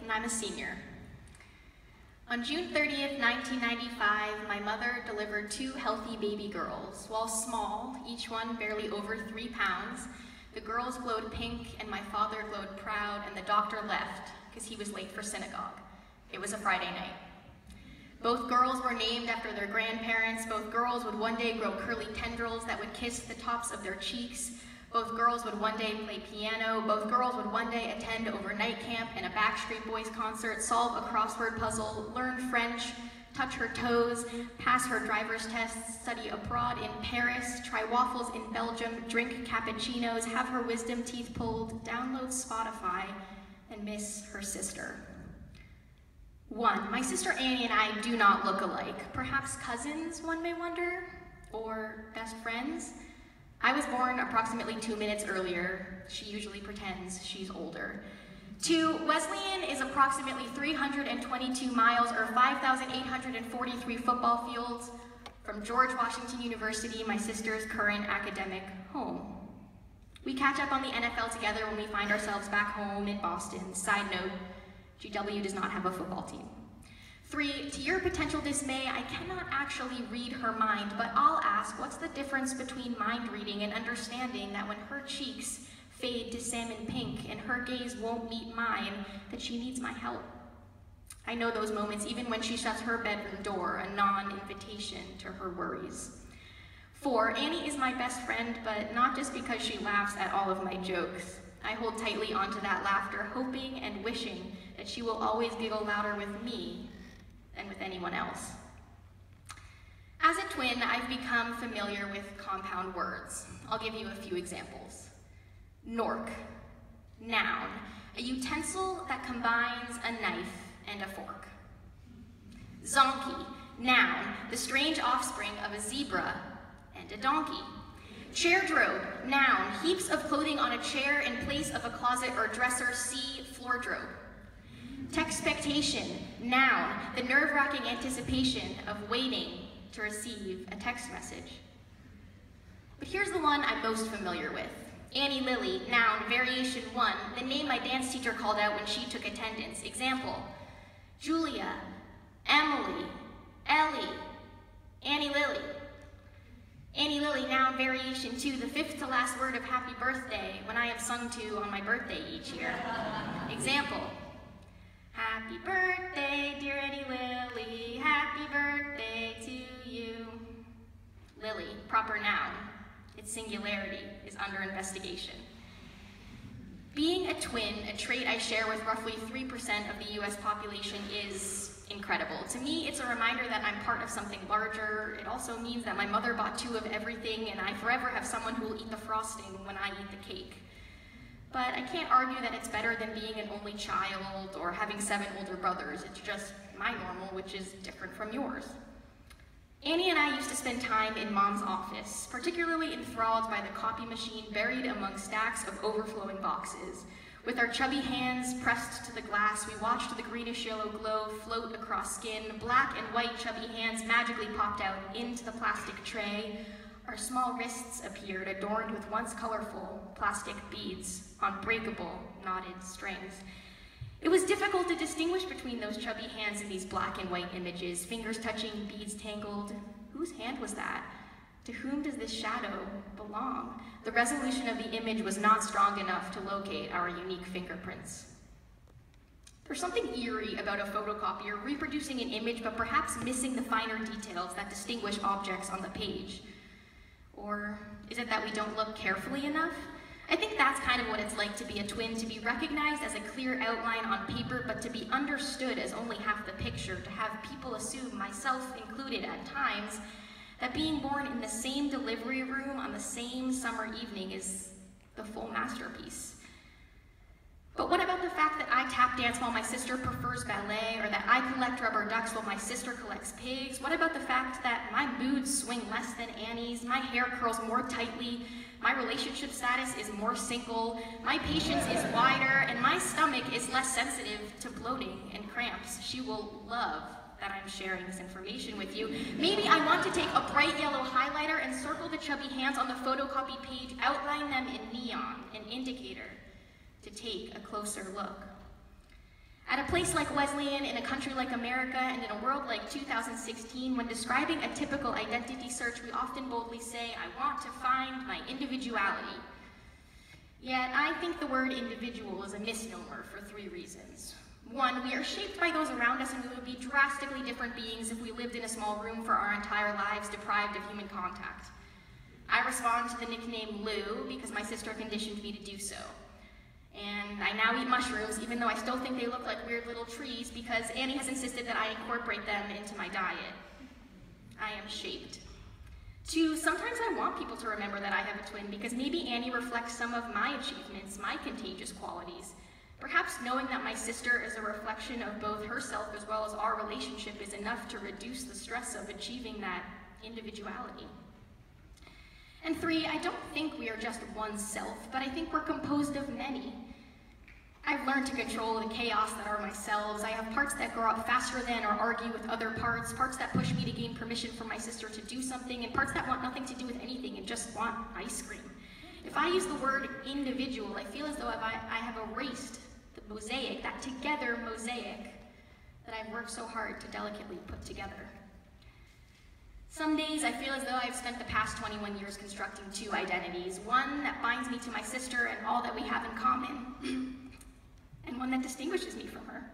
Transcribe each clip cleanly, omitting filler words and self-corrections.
and I'm a senior. On June 30th, 1995, my mother delivered 2 healthy baby girls. While small, each one barely over 3 pounds, the girls glowed pink and my father glowed proud, and the doctor left because he was late for synagogue. It was a Friday night. Both girls were named after their grandparents. Both girls would one day grow curly tendrils that would kiss the tops of their cheeks. Both girls would one day play piano. Both girls would one day attend overnight camp and a Backstreet Boys concert, solve a crossword puzzle, learn French, touch her toes, pass her driver's test, study abroad in Paris, try waffles in Belgium, drink cappuccinos, have her wisdom teeth pulled, download Spotify, and miss her sister. 1, my sister Annie and I do not look alike. Perhaps cousins, one may wonder, or best friends. I was born approximately 2 minutes earlier. She usually pretends she's older. 2, Wesleyan is approximately 322 miles or 5,843 football fields from George Washington University, my sister's current academic home. We catch up on the NFL together when we find ourselves back home in Boston. Side note, GW does not have a football team. 3, to your potential dismay, I cannot actually read her mind, but I'll ask, what's the difference between mind reading and understanding that when her cheeks fade to salmon pink and her gaze won't meet mine, that she needs my help? I know those moments even when she shuts her bedroom door, a non-invitation to her worries. 4, Annie is my best friend, but not just because she laughs at all of my jokes. I hold tightly onto that laughter, hoping and wishing that she will always giggle louder with me than with anyone else. As a twin, I've become familiar with compound words. I'll give you a few examples. Nork, noun, a utensil that combines a knife and a fork. Zonkey, noun, the strange offspring of a zebra and a donkey. Chairdrobe, noun, heaps of clothing on a chair in place of a closet or dresser, see floordrobe. Textpectation, noun, the nerve-wracking anticipation of waiting to receive a text message. But here's the one I'm most familiar with. Annie Lili, noun, variation 1, the name my dance teacher called out when she took attendance. Example, Julia, Emily, Ellie, Annie Lili. Annie Lili, noun, variation 2, the 5th to last word of happy birthday when I am sung to on my birthday each year. Example, happy birthday, dear Annie Lili, happy birthday to you. Lily, proper noun. Its singularity is under investigation. Being a twin, a trait I share with roughly 3% of the US population, is incredible. To me, it's a reminder that I'm part of something larger. It also means that my mother bought 2 of everything, and I forever have someone who will eat the frosting when I eat the cake. But I can't argue that it's better than being an only child or having 7 older brothers. It's just my normal, which is different from yours. Annie and I used to spend time in Mom's office, particularly enthralled by the copy machine buried among stacks of overflowing boxes. With our chubby hands pressed to the glass, we watched the greenish-yellow glow float across skin. Black and white chubby hands magically popped out into the plastic tray. Our small wrists appeared, adorned with once colorful plastic beads on breakable, knotted strings. It was difficult to distinguish between those chubby hands in these black and white images, fingers touching, beads tangled. Whose hand was that? To whom does this shadow belong? The resolution of the image was not strong enough to locate our unique fingerprints. There's something eerie about a photocopier reproducing an image but perhaps missing the finer details that distinguish objects on the page. Or is it that we don't look carefully enough? I think that's kind of what it's like to be a twin, to be recognized as a clear outline on paper, but to be understood as only half the picture, to have people assume, myself included at times, that being born in the same delivery room on the same summer evening is the full masterpiece. But what about the fact that I tap dance while my sister prefers ballet, or that I collect rubber ducks while my sister collects pigs? What about the fact that my moods swing less than Annie's, my hair curls more tightly, my relationship status is more single, my patience is wider, and my stomach is less sensitive to bloating and cramps? She will love that I'm sharing this information with you. Maybe I want to take a bright yellow highlighter and circle the chubby hands on the photocopy page, outline them in neon, an indicator to take a closer look. At a place like Wesleyan, in a country like America, and in a world like 2016, when describing a typical identity search, we often boldly say, I want to find my individuality. Yet, I think the word individual is a misnomer for 3 reasons. 1, we are shaped by those around us, and we would be drastically different beings if we lived in a small room for our entire lives, deprived of human contact. I respond to the nickname Lou because my sister conditioned me to do so. And I now eat mushrooms, even though I still think they look like weird little trees, because Annie has insisted that I incorporate them into my diet. I am shaped. 2, sometimes I want people to remember that I have a twin, because maybe Annie reflects some of my achievements, my contagious qualities. Perhaps knowing that my sister is a reflection of both herself as well as our relationship is enough to reduce the stress of achieving that individuality. And 3, I don't think we are just one self, but I think we're composed of many. I've learned to control the chaos that are myself. I have parts that grow up faster than or argue with other parts that push me to gain permission from my sister to do something, and parts that want nothing to do with anything and just want ice cream. If I use the word individual, I feel as though I have erased the mosaic, that together mosaic that I've worked so hard to delicately put together. Some days I feel as though I've spent the past 21 years constructing 2 identities, one that binds me to my sister and all that we have in common, and one that distinguishes me from her.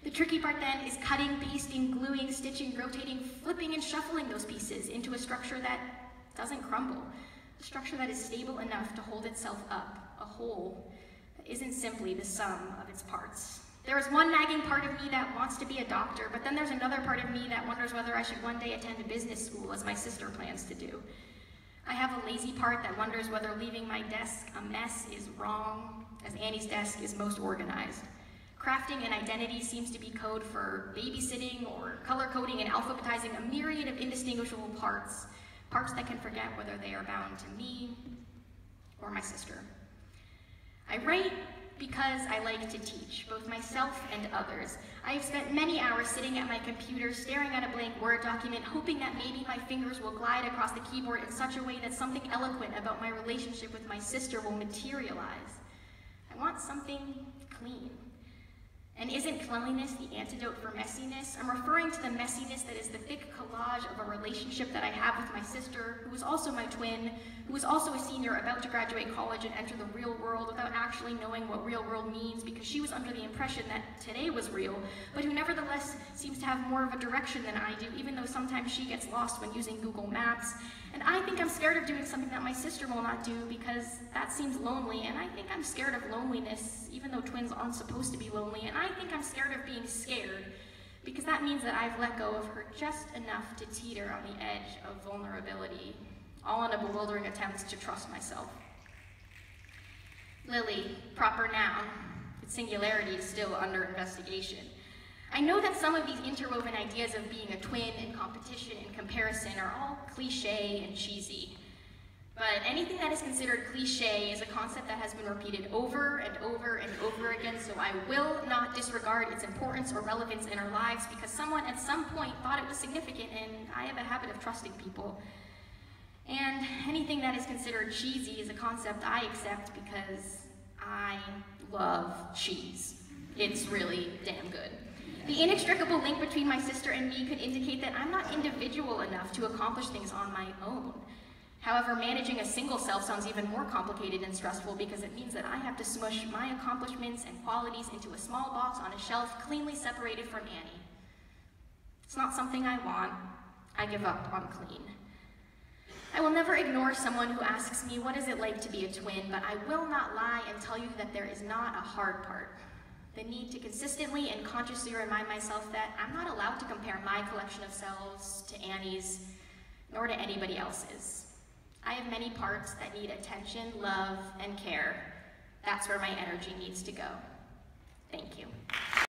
The tricky part then is cutting, pasting, gluing, stitching, rotating, flipping, and shuffling those pieces into a structure that doesn't crumble, a structure that is stable enough to hold itself up, a whole that isn't simply the sum of its parts. There is one nagging part of me that wants to be a doctor, but then there's another part of me that wonders whether I should one day attend a business school, as my sister plans to do. I have a lazy part that wonders whether leaving my desk a mess is wrong, as Annie's desk is most organized. Crafting an identity seems to be code for babysitting or color coding and alphabetizing a myriad of indistinguishable parts that can forget whether they are bound to me or my sister. I write because I like to teach, both myself and others. I have spent many hours sitting at my computer, staring at a blank Word document, hoping that maybe my fingers will glide across the keyboard in such a way that something eloquent about my relationship with my sister will materialize. I want something clean. And isn't cleanliness the antidote for messiness? I'm referring to the messiness that is the thick collage of a relationship that I have with my sister, who is also my twin, who is also a senior about to graduate college and enter the real world without actually knowing what real world means, because she was under the impression that today was real, but who nevertheless seems to have more of a direction than I do, even though sometimes she gets lost when using Google Maps. And I think I'm scared of doing something that my sister will not do, because that seems lonely, and I think I'm scared of loneliness, even though twins aren't supposed to be lonely, and I think I'm scared of being scared, because that means that I've let go of her just enough to teeter on the edge of vulnerability, all in a bewildering attempt to trust myself. Lili, proper noun, its singularity is still under investigation. I know that some of these interwoven ideas of being a twin and competition and comparison are all cliche and cheesy. But anything that is considered cliche is a concept that has been repeated over and over and over again, so I will not disregard its importance or relevance in our lives because someone at some point thought it was significant, and I have a habit of trusting people. And anything that is considered cheesy is a concept I accept because I love cheese. It's really damn good. The inextricable link between my sister and me could indicate that I'm not individual enough to accomplish things on my own. However, managing a single self sounds even more complicated and stressful because it means that I have to smush my accomplishments and qualities into a small box on a shelf cleanly separated from Annie. It's not something I want. I give up on clean. I will never ignore someone who asks me, what is it like to be a twin, but I will not lie and tell you that there is not a hard part. The need to consistently and consciously remind myself that I'm not allowed to compare my collection of selves to Annie's, nor to anybody else's. I have many parts that need attention, love, and care. That's where my energy needs to go. Thank you.